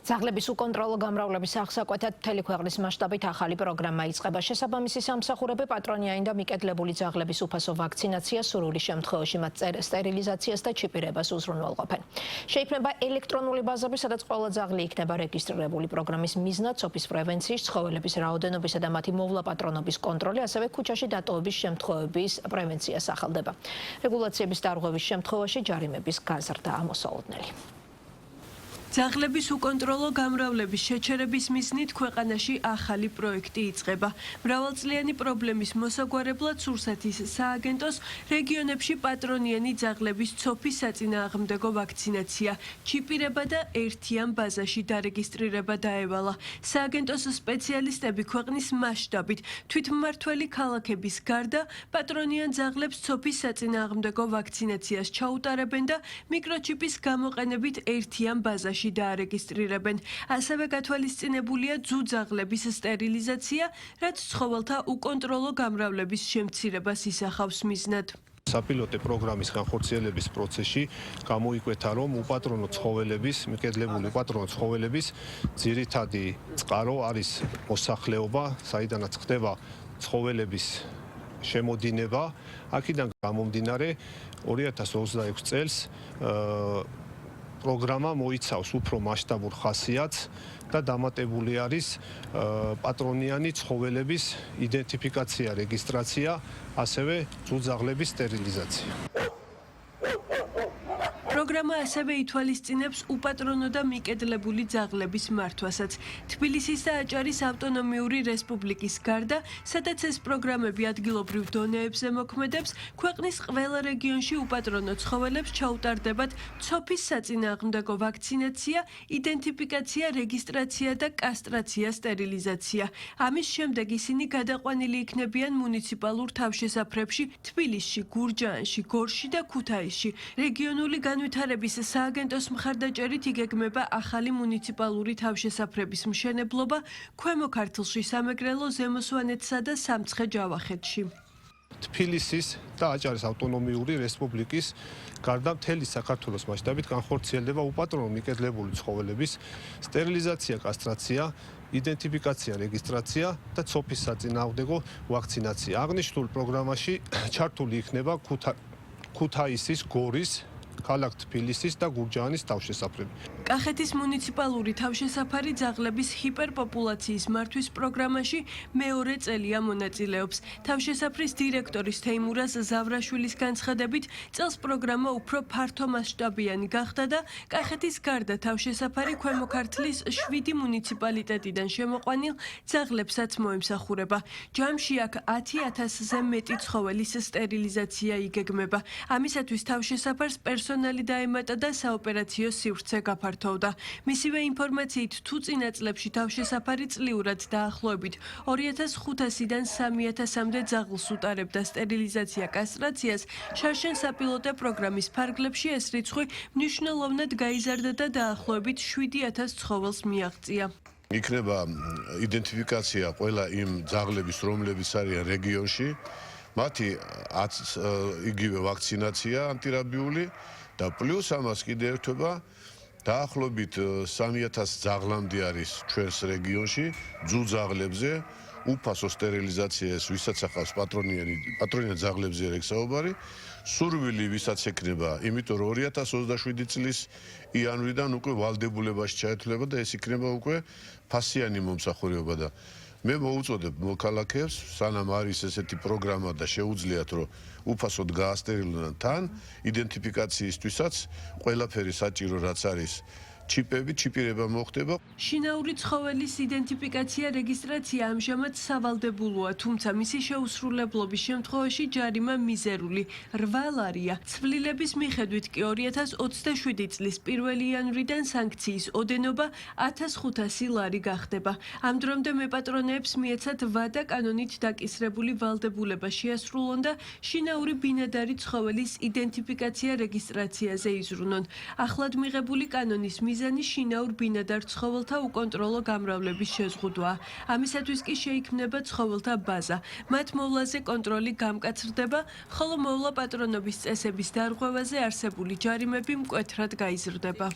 ძაღლების უკონტროლო გამრავლების აღსაკვეთად მთელი ქვეყნის მასშტაბით ახალი პროგრამა იწყება. შესაბამისი სამსახურები პატრონიანი და მიკედლებული ძაღლების უფასო ვაქცინაციას, სურვილის შემთხვევაში მათ სტერილიზაციას და ჩიპირებას უზრუნველყოფენ. შეიქმნება ელექტრონული ბაზები, სადაც ყველა ძაღლი იქნება რეგისტრირებული. პროგრამის მიზნად სოფლის პრევენციის, ცხოველების რაოდენობისა და მათი მოვლა პატრონობის კონტროლი, ასევე ქუჩაში დატოვების შემთხვევების პრევენცია სახელდება. რეგულაციების დარღვევის შემთხვევაში ჯარიმების გაზრდა ამოსაოდნელი. ძაღლების უკონტროლო გამრავლების შეჩერების მიზნით ქვეყანაში ახალი პროექტი იწყება. მრავალწლიანი პრობლემის მოსაგვარებლად სურსათის სააგენტოს რეგიონებში პატრონიანი ძაღლების ცოფის საწინააღმდეგო ვაქცინაცია, ჩიპირება და ერთიან ბაზაში დარეგისტრირება დაევალა. სააგენტოს სპეციალისტები ქვეყნის მასშტაბით თვითმმართველი ქალაქების გარდა პატრონიან ძაღლებს ცოფის საწინააღმდეგო ვაქცინაციას ჩაუტარებენ და მიკროჩიპის გამოყენებით ერთიან ბაზაში დაარეგისტრირებენ. ასევე გათვალისწინებულია ძუძაღლების სტერილიზაცია, რაც ცხოველთა უკონტროლო გამრავლების შემცირებას ისახავს მიზნად. საპილოტე პროგრამის განხორციელების პროცესში გამოიკვეთა, რომ უპატრონო ცხოველების, მიკედლებული უპატრონო ცხოველების ძირითადი წყარო არის მოსახლეობა, საიდანაც ხდება ცხოველების შემოდინება. აქედან გამომდინარე 2026 წელს პროგრამა მოიცავს უფრო მასშტაბურ ხასიათს და დამატებული არის პატრონიანი ცხოველების იდენტიფიკაცია, რეგისტრაცია, ასევე ძუძაღლების სტერილიზაცია. პროგრამა ასევე ითვალისწინებს უპატრონო და მიკედლებული ძაღლების მართვასაც. თბილისის და აჭარის ავტონომიური რესპუბლიკის გარდა, სადაც ეს პროგრამები ადგილობრივ დონეებზე მოქმედებს, ქვეყნის ყველა რეგიონში უპატრონო ცხოველებს ჩაუტარდებათ ცოფის საწინააღმდეგო ვაქცინაცია, იდენტიფიკაცია, რეგისტრაცია და კასტრაცია, სტერილიზაცია. ამის შემდეგ ისინი გადაყვანილი იქნებიან მუნიციპალურ თავშესაფრებში თბილისში, გურჯაანში, გორში და ქუთაისში. რეგიონული განვითარების სააგენტოს მხარდაჭერით იგეგმება ახალი მუნიციპალური თავშესაფრების მშენებლობა ქვემო ქართლში, სამეგრელო, ზემო სვანეთსა და სამცხე-ჯავახეთში. თბილისის და აჭარის ავტონომიური რესპუბლიკის გარდა მთელი საქართველოს მასშტაბით განხორციელდება უპატრონო მიკედლებული ცხოველების სტერილიზაცია, კასტრაცია, იდენტიფიკაცია, რეგისტრაცია და ცოფის საწინააღმდეგო ვაქცინაცია. აღნიშნულ პროგრამაში ჩართული იქნება ქუთაისის, გორის, ქალაქ თბილისის და გურჯაანის თავშესაფრები. კახეთის მუნიციპალური თავშესაფარი ძაღლების ჰიპერპოპულაციის მართვის პროგრამაში მეორე წელია მონაწილეობს. თავშესაფრის დირექტორის თეიმურაზ ზავრაშვილის განცხადებით, წელს პროგრამა უფრო ფართომასშტაბიანი გახდა და კახეთის გარდა თავშესაფარი ქვემო ქართლის 7 მუნიციპალიტეტიდან შემოყვანილ ძაღლებსაც მოემსახურება. ჯამში აქ 10,000-ზე მეტი ცხოველის სტერილიზაცია იგეგმება. ამისათვის თავშესაფარს პერსონალი დაემატა და საოპერაციო სივრცე გაფართოვდა. მისივე ინფორმაციით, თუ წინა წლებში თავშესაფარი წლიურად დაახლოებით 2500-დან 3000-მდე ძაღლს უტარებდა სტერილიზაცია, კასტრაციას, შარშან საპილოტე პროგრამის ფარგლებში ეს რიცხვი მნიშვნელოვნად გაიზარდა და დაახლოებით 7000 ცხოველს მიაღწია. იქნება იდენტიფიკაცია ყველა იმ ძაღლების, რომლებიც არიან რეგიონში, მათი იგივე ვაქცინაცია ანტირაბიული და პლუს ამას კიდე ერთობა დაახლოებით 3000 ძაღლამდე არის ჩვენს რეგიონში ძუძაღლებზე უფასო სტერილიზაციას, ვისაც ახავს პატრონიანი ძაღლებზე რეგსაუბარი, სურვილი ვისაც ექნება, იმიტომ რომ 2027 წლის იანვრიდან უკვე ვალდებულებაში ჩაეთვლება და ეს იქნება უკვე ფასიანი მომსახურება და მე მოუწოდებ მოქალაქეებს, სანამ არის ესეთი პროგრამა და შეუძლიათ, რომ უფასოდ გაასტერილონ თან იდენტიფიკაციისთვისაც ყველაფერი საჭირო რაც არის ჩიპები, ჩიპირება მოხდება. შინაური ცხოველის იდენტიფიკაცია, რეგისტრაცია ამჟამად სავალდებულოა, თუმცა მისი შეუსრულებლობის შემთხვევაში ჯარიმა მიზერული 8 ლარია. ცვლილების მიხედვით კი 2027 წლის 1 იანვრიდან სანქციის ოდენობა 1500 ლარი გახდება. ამ დრომდე მეპატრონეებს მიეცათ ვადა კანონით დაკისრებული ვალდებულება შეასრულონ და შინაური ბინადარი ცხოველის იდენტიფიკაცია, რეგისტრაციაზე იზრუნონ. ახლად მიღებული კანონის მიზანი შინაურ ბინადარ ცხოველთა უკონტროლო გამრავლების შეზღუდვაა. ამისათვის კი შეიქმნება ცხოველთა ბაზა. მათ მოვლაზე კონტროლი გამკაცრდება, ხოლო მოვლა პატრონობის წესების დარღვევაზე არსებული ჯარიმები მკვეთრად გაიზრდება.